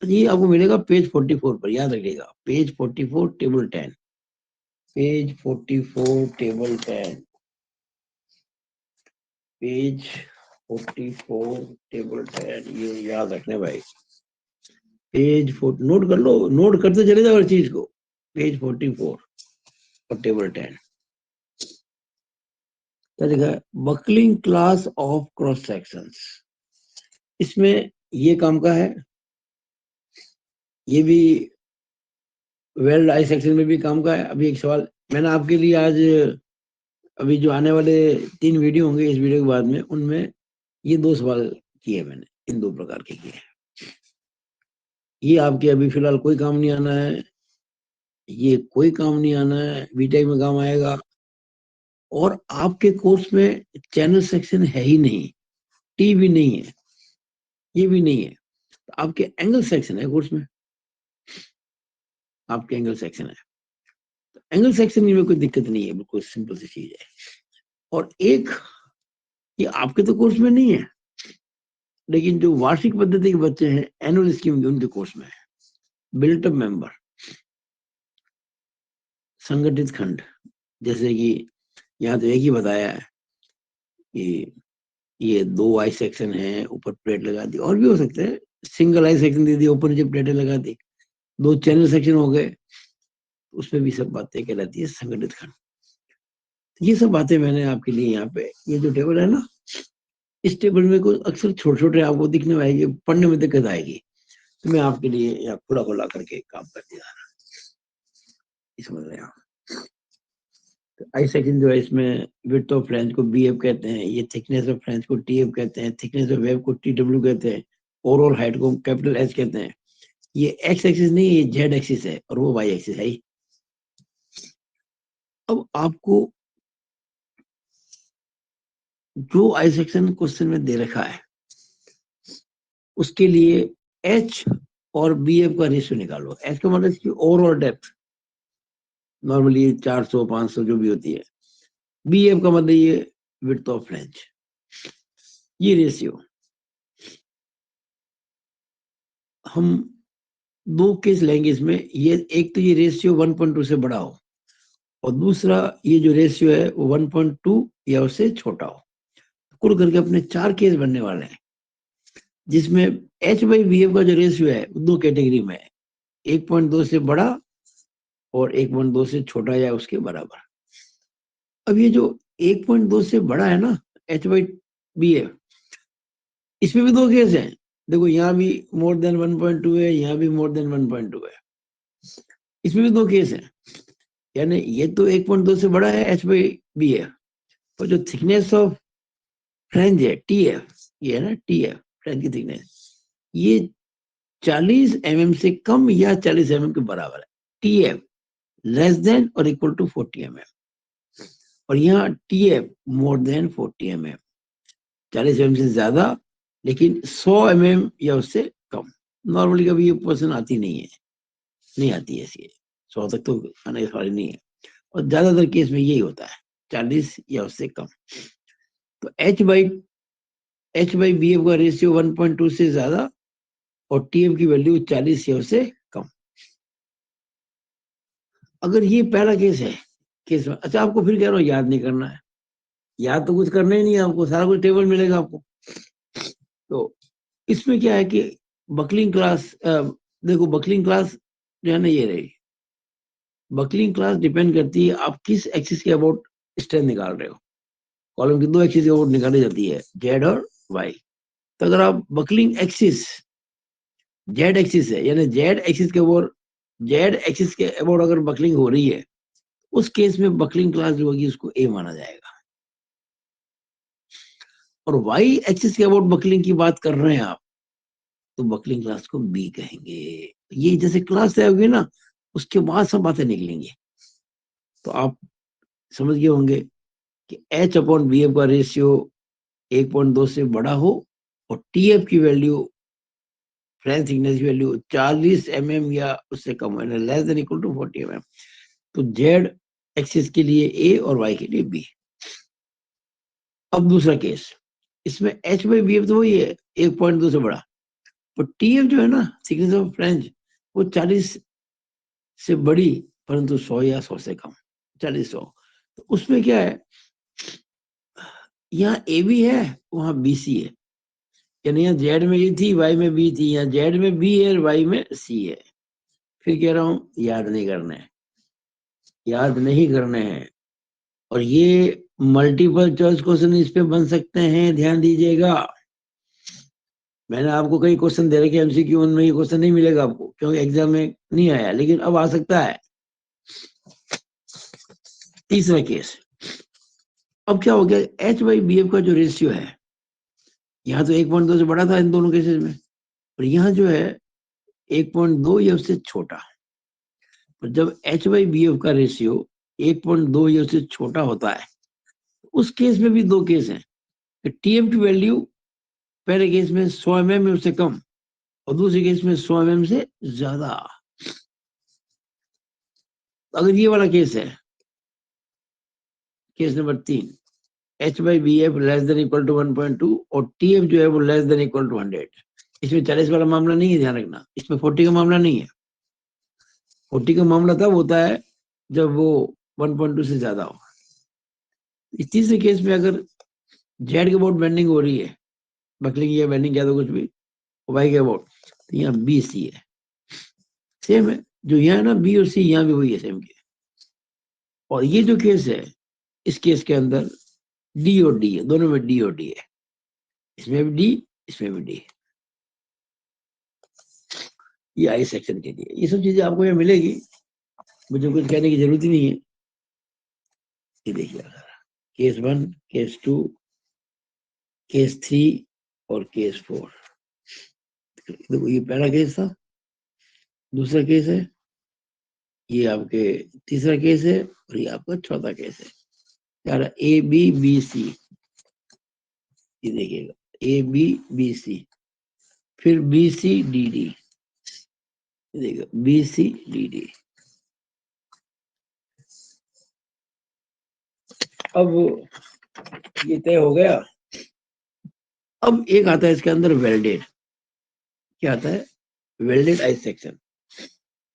S1: ये आपको मिलेगा पेज 44 पर, याद रखिएगा, page 44 table 10, page 44 table 10, page 44 table 10, ये याद रखने भाई। पेज 4 नोट कर लो, नोट करते चले जाओ हर चीज को। पेज 44 और टेबल 10 क्या लिखा है, buckling class of cross sections. इसमें ये काम का है, ये भी वेल्ड आई सेक्शन में भी काम का है। अभी एक सवाल मैंने आपके लिए आज, अभी जो आने वाले 3 वीडियो होंगे इस वीडियो के बाद में, उनमें ये 2 सवाल किए मैंने, इन 2 प्रकार के किए। ये आपके अभी फिलहाल कोई काम नहीं आना है, ये कोई काम नहीं आना है, बीटेक में काम आएगा। और आपके कोर्स में चैनल सेक्शन है ही नहीं, टी भी नहीं है, ये भी नहीं है। तो आपके एंगल सेक्शन है कोर्स में, आपके एंगल सेक्शन है। तो एंगल सेक्शन में कोई दिक्कत नहीं है, बिल्कुल सिंपल सी चीज है। और एक, ये आपके तो कोर्स में नहीं है, लेकिन जो वार्षिक पद्धति के बच्चे हैं एनुअल स्कीम के, उनके कोर्स में है बिल्टअप मेंबर, संगठित खंड। जैसे कि यहाँ तो एक ही बताया है कि ये 2 आई सेक्शन है, ऊपर प्लेट लगा दी, और भी हो सकते हैं, सिंगल आई सेक्शन दे दी, ऊपर नीचे प्लेटें लगा दी, 2 चैनल सेक्शन हो गए, उसमें भी सब बातें कहलाती है संगठित खंड। ये सब बातें मैंने आपके लिए यहाँ पे, ये जो टेबल है ना, इस टेबल में कुछ अक्सर छोटे छोटे आपको दिखने में आएगी, पढ़ने में दिक्कत आएगी, तो मैं आपके लिए यहाँ खुला खुला करके काम कर दिया, समझ रहे हैं आप। तो आई सेक्शन जो है, इसमें विड्थ ऑफ फ्लैंज को बीएफ कहते हैं, ये थिकनेस ऑफ फ्लैंज को टीएफ कहते हैं, थिकनेस ऑफ वेब को टीडब्ल्यू कहते हैं, ओवरऑल हाइट को कैपिटल एच कहते हैं। ये एक्स एक्सिस नहीं, ये जेड एक्सिस है, और वो वाई एक्सिस है। अब आपको जो आई सेक्शन क्वेश्चन में दे रखा है, उसके लिए एच और बी एफ का रेशियो निकालो। एच का मतलब इसकी ओवरऑल डेप्थ, नॉर्मली 400 500 जो भी होती है। बी एफ का मतलब ये विड्थ ऑफ फ्लैंज, ये रेशियो। हम 2 केस लेंगे इसमें, ये एक तो ये रेशियो 1.2 से बड़ा हो, और दूसरा ये जो रेशियो है वो 1.2 या उससे छोटा हो। कुल करके अपने 4 केस बनने वाले हैं, जिसमें एच बाई बी एफ का जो रेशियो है 2 कैटेगरी में है, 1.2 से बड़ा और 1.2 से छोटा या उसके बराबर। अब ये जो 1.2 से बड़ा है ना, एच बाई बी एफ, इसमें भी 2 केस हैं। देखो यहाँ भी मोर देन 1.2 है, यहाँ भी मोर देन 1.2 है, इसमें भी 2 केस हैं। यानी ये तो 1.2 से बड़ा है एच बाई बी एफ, और जो थिकनेस ऑफ फ्लैंज है टी एफ, ये है ना टी एफ, फ्लैंज की थिकनेस, ये 40 mm से कम या 40 mm के बराबर है। टी एफ लेस देन और इक्वल टू 40 mm, और यहाँ T F more than 40 mm, 40 mm से ज्यादा लेकिन 100 mm या उससे कम। नॉर्मली कभी ये पर्सन आती नहीं है, नहीं आती है ऐसी, 100 तक तो आने वाली नहीं है, और ज्यादातर केस में यही होता है 40 या उससे कम। तो एच बाई बी एफ का रेशियो 1.2 से ज्यादा और टी एफ की वैल्यू 40 या उससे कम। अगर ये पहला केस है, केस में, अच्छा आपको फिर कह रहा हूँ याद नहीं करना है, याद तो कुछ करना ही नहीं है आपको, सारा कुछ टेबल मिलेगा आपको। तो इसमें क्या है कि बकलिंग क्लास, देखो बकलिंग क्लास जो है ना, ये रही बकलिंग क्लास, डिपेंड करती है आप किस एक्सिस के अबाउट स्ट्रेंथ निकाल रहे हो। कॉलम की 2 एक्सिस के अबाउट निकाली जाती है, जेड और वाई। तो अगर आप बकलिंग एक्सिस जेड एक्सिस है, यानी जेड एक्सिस के अबाउट अगर बकलिंग हो रही है, उस केस में बकलिंग क्लास जो होगी उसको ए माना जाएगा। और वाई एक्सिस के अबाउट बकलिंग की बात कर रहे हैं आप, तो बकलिंग क्लास को बी कहेंगे। ये जैसे क्लास तय होगी ना, उसके बाद सब बातें निकलेंगी। तो आप समझ गए होंगे कि एच अपॉन बी एफ का रेशियो 1.2 से बड़ा हो और टी एफ की वैल्यू, फ्रेंच थिकनेस की वैल्यू 40 mm या उससे कम है, less than equal to 40 mm। तो जेड एक्सिस के लिए ए और वाई के लिए बी। अब दूसरा केस, इसमें एच बाई बी एफ तो वही है 1.2 से बड़ा, तो टी एफ जो है ना, थिकनेस ऑफ फ्रेंच, वो 40 से बड़ी परंतु 100 या 100 से कम, 40-100। तो उसमें क्या है, यहाँ ए बी है, वहां बी सी है, यानी यहाँ जेड में ए थी, वाई में बी थी, यहाँ जेड में बी है, वाई में सी है। फिर कह रहा हूं याद नहीं करना है, याद नहीं करने हैं। और ये मल्टीपल चॉइस क्वेश्चन इस पे बन सकते हैं, ध्यान दीजिएगा। मैंने आपको कई क्वेश्चन दे रखे एमसीक्यू, उनमें ये क्वेश्चन नहीं मिलेगा आपको क्योंकि एग्जाम में नहीं आया, लेकिन अब आ सकता है। तीसरा केस, अब क्या हो गया, एच बाई बी एफ का जो रेशियो है, यहाँ तो 1.2 से बड़ा था इन दोनों केसेस में, और यहाँ जो है 1.2 या उससे छोटा। और जब एच बाई बी एफ का रेशियो 1.2 या उससे छोटा होता है, उस केस में भी दो केस हैं। टी एफ की वैल्यू पहले केस में 100 mm में उससे कम, और दूसरे केस में 100 mm से ज्यादा। अगर ये वाला केस है, case number 3, H by B F less than equal to 1.2 और टी एफ जो है वो लेस देन इक्वल टू 100। इसमें 40 वाला मामला नहीं है, ध्यान रखना, इसमें 40 का मामला नहीं है। 40 का मामला तब होता है जब वो 1.2 से ज्यादा हो। इस तीसरे केस में अगर जेड के अबाउट बेंडिंग हो रही है, बकलिंग या बेंडिंग क्या तो कुछ भी, वाई के अबाउट, तो यहाँ बी सी है, सेम है जो यहाँ है ना, बी और सी यहाँ भी वही है, सेम के। और ये जो केस है, इस केस के अंदर डी और डी है, दोनों में डी और डी है, इसमें भी डी, इसमें भी डी। ये आई सेक्शन के लिए ये सब चीजें आपको यहाँ मिलेगी, मुझे कुछ कहने की जरूरत ही नहीं है। ये देखिए, केस 1, केस 2, केस 3 और केस 4। देखो ये पहला केस था, दूसरा केस है, ये आपके तीसरा केस है, और ये आपका चौथा केस है। यार ए बी बी सी, ये देखिएगा, ए बी बी सी, फिर बी सी डी डी, देखिए बी सी डी डी। अब ये तय हो गया। अब एक आता है इसके अंदर वेल्डेड, क्या आता है, वेल्डेड आई सेक्शन।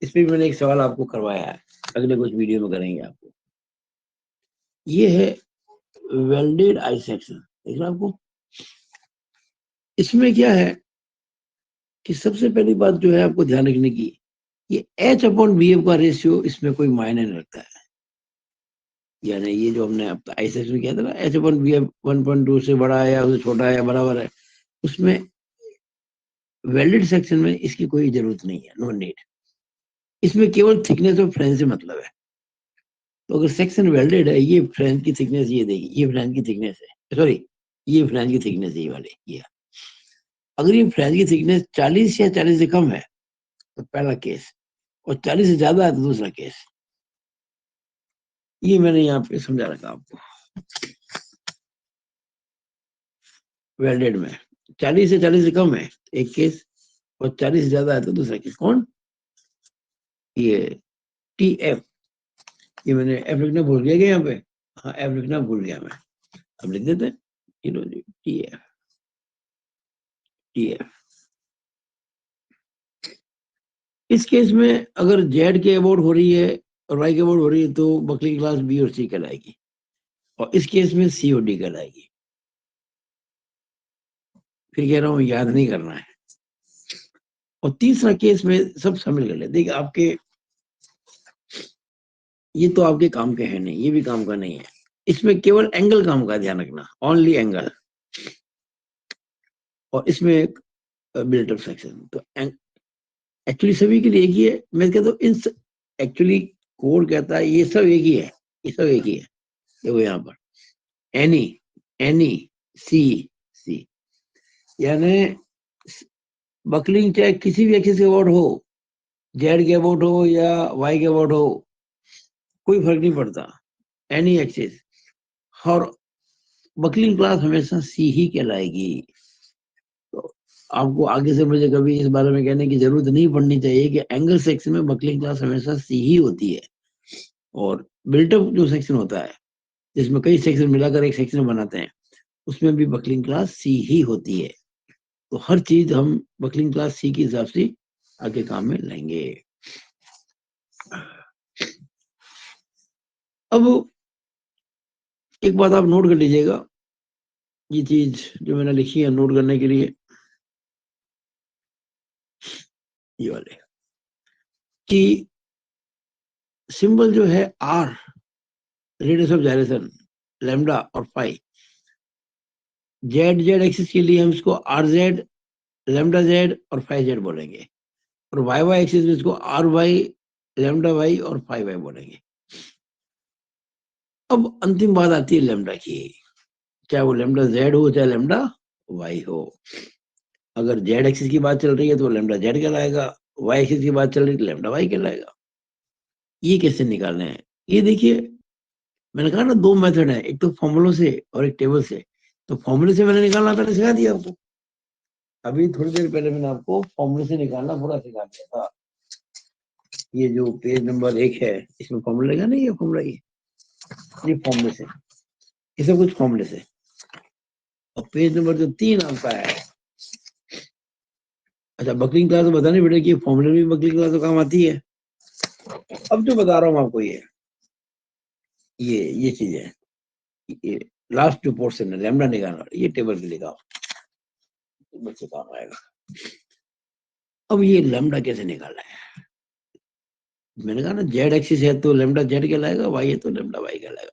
S1: इस पे भी मैंने एक सवाल आपको करवाया है, अगले कुछ वीडियो में करेंगे आपको। ये है वेल्डेड आई सेक्शन, देख रहे आपको। इसमें क्या है कि सबसे पहली बात जो है आपको ध्यान रखने की, ये एच अपॉन बी एफ का रेशियो इसमें कोई मायने नहीं रखता है। यानी ये जो हमने अब आई सेक्शन में किया था ना, एच अपॉन बी एफ 1.2 से बड़ा है या उससे छोटा है या बराबर है, उसमें वेल्डेड सेक्शन में इसकी कोई जरूरत नहीं है, नो नीड। इसमें केवल थिकनेस ऑफ फ्रेंच से मतलब है। तो अगर सेक्शन वेल्डेड है, ये फ्रेंच की थिकनेस, ये देखिए, ये फ्रेंच की थिकनेस है, सॉरी ये फ्रेंच की थिकनेस है, ये वाली ये। अगर ये फ्रेंच की थिकनेस 40 या 40 से कम है तो पहला केस, और 40 से ज्यादा है तो दूसरा केस। ये मैंने यहाँ पे समझा रखा आपको। वेल्डेड में 40 से 40 से कम है एक केस, और 40 से ज्यादा है तो दूसरा केस। कौन, ये टी एफ। ये मैंने एफ लिखना भूल गया क्या यहाँ पे, हाँ एफ लिखना भूल गया मैं, अब लिख देते हैं, टी एफ, टी एफ। इस केस में अगर जेड के अबाउट हो रही है और वाई के अबाउट हो रही है तो बकलिंग क्लास बी और सी कहलाएगी, और इस केस में सी और डी कहलाएगी। फिर कह रहा हूँ याद नहीं करना है। और तीसरा केस में सब शामिल कर ले, देखिए आपके ये तो आपके काम के है नहीं, ये भी काम का नहीं है, इसमें केवल एंगल काम का, ध्यान रखना, ओनली एंगल। और इसमें एक बिल्ट अप सेक्शन, तो एक्चुअली सभी के लिए एक ही है। मैं कहता हूँ इन एक्चुअली कोड कहता है ये सब एक ही है, ये सब एक ही है। देखो यहाँ पर एनी एनी सी सी, यानी बकलिंग चाहे किसी भी एक्सिस के अबाउट हो, जेड के अबाउट हो या वाई के अबाउट हो, कोई फर्क नहीं पड़ता, एनी एक्सिस। और बकलिंग क्लास हमेशा सी ही कहलाएगी। तो आपको आगे से मुझे कभी इस बारे में कहने की जरूरत नहीं पड़नी चाहिए कि एंगल सेक्शन में बकलिंग क्लास हमेशा सी ही होती है। और बिल्टअप जो सेक्शन होता है, जिसमें कई सेक्शन मिलाकर एक सेक्शन बनाते हैं, उसमें भी बकलिंग क्लास सी ही होती है। तो हर चीज हम बकलिंग क्लास सी के हिसाब से आगे काम में लेंगे। अब एक बात आप नोट कर लीजिएगा, ये चीज जो मैंने लिखी है नोट करने के लिए, ये वाले कि सिंबल जो है R, radius of gyration, lambda और फाई, जेड जेड एक्सिस के लिए हम इसको आर जेड, लैम्डा जेड और फाई जेड बोलेंगे, और वाई वाई एक्सिस में इसको आर वाई, लैम्डा वाई और फाई वाई बोलेंगे। अब अंतिम बात आती है लैम्डा की, चाहे वो लैम्डा जेड हो चाहे लैम्डा वाई हो। अगर जेड एक्सिस की बात चल रही है तो लैम्डा जेड कहलाएगा, वाई एक्सिस की बात चल रही है तो लैम्डा वाई कहलाएगा। ये कैसे निकालना है, ये देखिए, मैंने कहा ना दो मेथड है, एक तो फॉर्मूलों से और एक टेबल से। तो फॉर्मूले से मैंने निकालना पहले सिखा दिया आपको, अभी थोड़ी देर पहले मैंने आपको फॉर्मूले से निकालना पूरा सिखा दिया था। ये जो पेज नंबर 1 है, इसमें फॉर्मूला लगा नहीं, ये फॉर्मूला, ये फॉर्मूले से, ये सब कुछ फॉर्मूले से। और पेज नंबर जो 3 आपका है, अच्छा बकलिंग क्लास तो बतानी पड़ेगी, फॉर्मूले में बकलिंग क्लास तो काम आती है। अब जो बता रहा हूँ आपको, ये चीज है, ये लास्ट जो पोर्शन है लैम्डा निकालना, ये टेबल पे लिखा बच्चे काम आएगा। अब ये लैम्डा कैसे निकालना है, मैंने कहा ना जेड एक्सिस है तो लैम्डा जेड कहलाएगा, वाई है तो लैम्डा वाई कहलाएगा।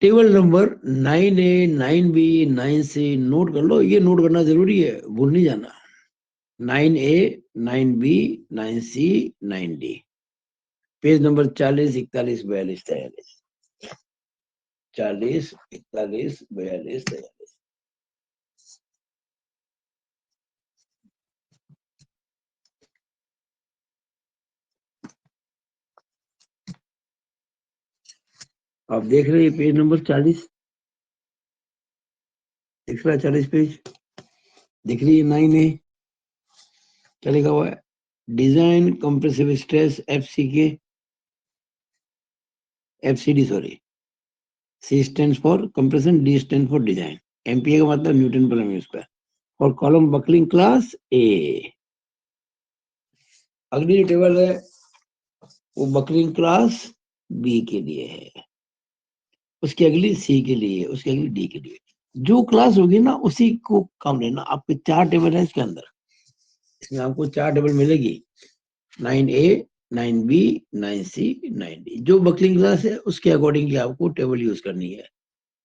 S1: Table number 9A 9B 9C note कर लो, ये नोट करना जरूरी है, भूल नहीं जाना। 9A 9B 9C 9D, page number 40 41 42 43, 40 41 42 43। आप देख रहे हैं पेज नंबर 40, दिख रहा है 40 पेज, दिख रही है 9A, क्या लिखा हुआ है, design compressive stress FCK, FCD sorry, C stands for compression, D stands for design, MPa का मतलब न्यूटन पर मीटर स्क्वायर, और कॉलम बकलिंग क्लास A। अगली जो टेबल है वो बकलिंग क्लास B के लिए है, उसकी अगली C के लिए, उसकी अगली D के लिए। जो क्लास होगी ना उसी को काम लेना। आपके 4 टेबल है इसके अंदर, इसमें आपको 4 टेबल मिलेगी, 9A 9B 9C 9D। जो बकलिंग क्लास है उसके अकॉर्डिंगली आपको टेबल यूज करनी है।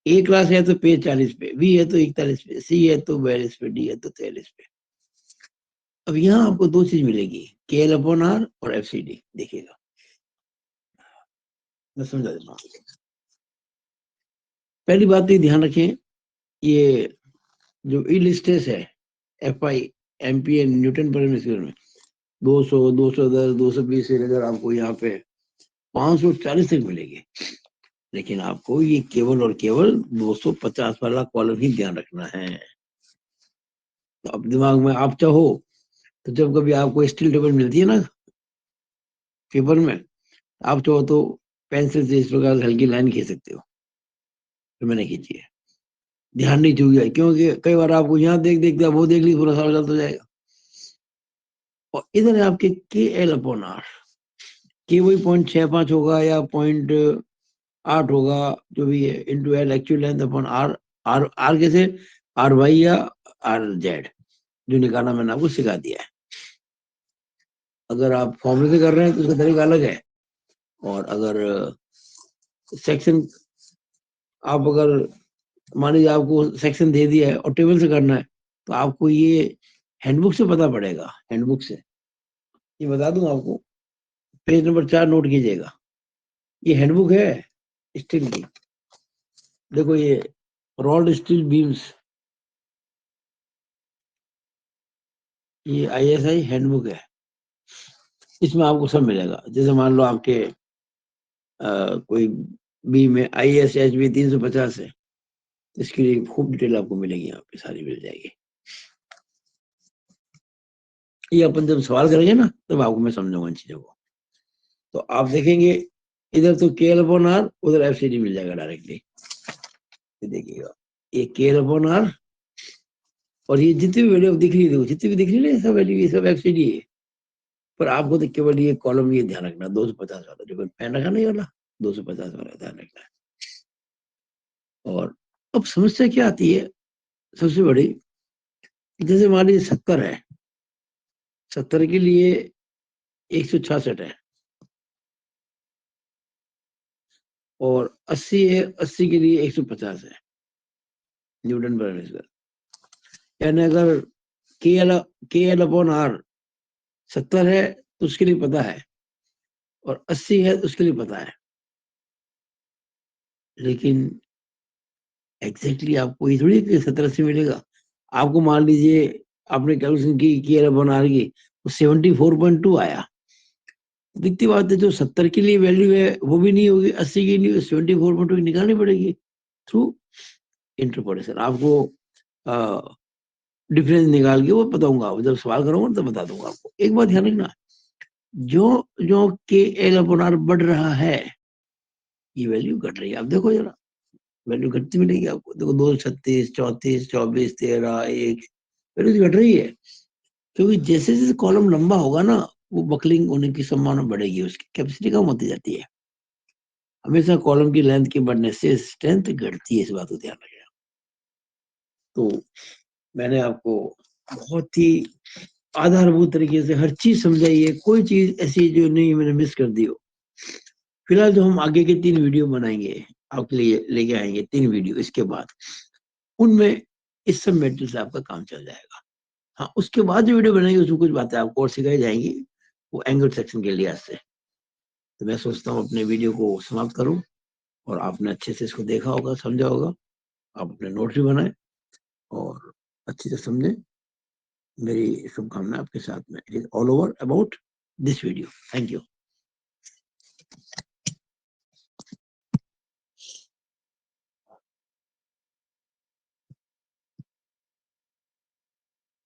S1: ए क्लास है तो पेज 40 पे, बी है तो 41 पे, सी है तो 42 पे, डी है तो 43 पे। अब यहाँ आपको दो चीज मिलेगी, KL/R और FCD। देखिएगा मैं समझा देता हूँ। पहली बात तो ध्यान रखें, ये जो ई स्ट्रेस है FI MPa न्यूटन पर मीटर में 200 210 220 से लेकर आपको यहाँ पे 540 तक मिलेगी। लेकिन आपको ये केवल और केवल 250 वाला कॉलम ही ध्यान रखना है। तो अब दिमाग में आप चाहो तो जब कभी आपको स्टील टेबल मिलती है ना पेपर में, आप चाहो तो पेंसिल से इस प्रकार हल्की लाइन खींच सकते हो, तो मैंने खींची है, ध्यान नहीं चूक, क्योंकि कई बार आपको यहाँ देख देख वो देख ली पूरा साल गलत हो जाएगा। और इधर है आपके KL/R, के वही 0.65 होगा या 0.8 होगा, जो भी है, into L actual length upon R. R कैसे, RY या RZ, जो निकालना मैंने आपको सिखा दिया है। अगर आप फॉर्मूले से कर रहे हैं तो उसका तरीका अलग है, और अगर सेक्शन, आप अगर मान लीजिए आपको सेक्शन दे दिया है और टेबल से करना है, तो आपको ये हैंडबुक से पता पड़ेगा, हैंडबुक से। ये बता दूं आपको, पेज नंबर 4 नोट कीजिएगा। ये हैंडबुक है स्टील की, देखो ये रोल्ड स्टील बीम्स, ये ISI हैंडबुक है। इसमें आपको सब मिलेगा। जैसे मान लो आपके कोई बी में ISHB 350 है, तो इसकी लिए खूब डिटेल आपको मिलेगी, यहाँ पे सारी मिल जाएगी। ये अपन जब सवाल करेंगे ना तब आपको मैं समझाऊंगा इन चीजों को। तो आप देखेंगे इधर तो KL/R, उधर FCD मिल जाएगा डायरेक्टली। देखिएगा ये KL/R, और ये जितनी भी वैल्यू दिख रही है, जितनी भी दिख रही है सब वैल्यू, ये सब FCD है। पर आपको तो केवल ये कॉलम ये ध्यान रखना 250 वाला, जो पेन रखा नहीं वाला 250 वाला ध्यान रखना है। और अब समस्या क्या आती है सबसे बड़ी, जैसे मान लीजिए 70 है, 70 के लिए 166 है, और 80 है, 80 के लिए 150 है न्यूटन पर मीटर। यानी अगर KL/R 70 है तो उसके लिए पता है, और 80 है तो उसके लिए पता है। लेकिन एग्जैक्टली आपको ये थोड़ी कि 70-80 मिलेगा। आपको मान लीजिए आपने कैलकुलेशन की KL/R की, तो 74.2 आया। दिखती बात है, जो 70 के लिए वैल्यू है वो भी नहीं होगी, 80 के लिए 74.2 निकालनी पड़ेगी थ्रू इंटरपोलेशन। आपको डिफरेंस निकाल के वो बताऊंगा, जब सवाल करूंगा तो बता दूंगा आपको। एक बात ध्यान रखना, जो जो KL/R बढ़ रहा है, ये वैल्यू घट रही है। आप देखो जरा, वैल्यू घटती मिलेगी आपको। देखो 236, 34, 24, 13, 1, वैल्यू घट रही है। क्योंकि जैसे जैसे कॉलम लंबा होगा ना, वो बकलिंग होने की संभावना बढ़ेगी, उसकी कैपेसिटी कम होती जाती है। हमेशा कॉलम की लेंथ के बढ़ने से स्ट्रेंथ घटती है, इस बात को ध्यान रखें। तो मैंने आपको बहुत ही आधारभूत तरीके से हर चीज समझाई है, कोई चीज ऐसी जो नहीं मैंने मिस कर दी हो। फिलहाल जो हम आगे के 3 वीडियो बनाएंगे आपके लिए लेके आएंगे, 3 वीडियो, इसके बाद उनमें इस सब मेटेरियल से आपका काम चल जाएगा। हाँ, उसके बाद जो वीडियो बनाएंगे उसमें कुछ बातें आपको और सिखाई जाएंगी, वो एंगल सेक्शन के लिहाज से। तो मैं सोचता हूँ अपने वीडियो को समाप्त करूँ, और आपने अच्छे से इसको देखा होगा, समझा होगा, आप अपने नोट भी बनाए और अच्छे से समझे। मेरी शुभकामनाएं आपके साथ में, it is all over about this video. Thank you.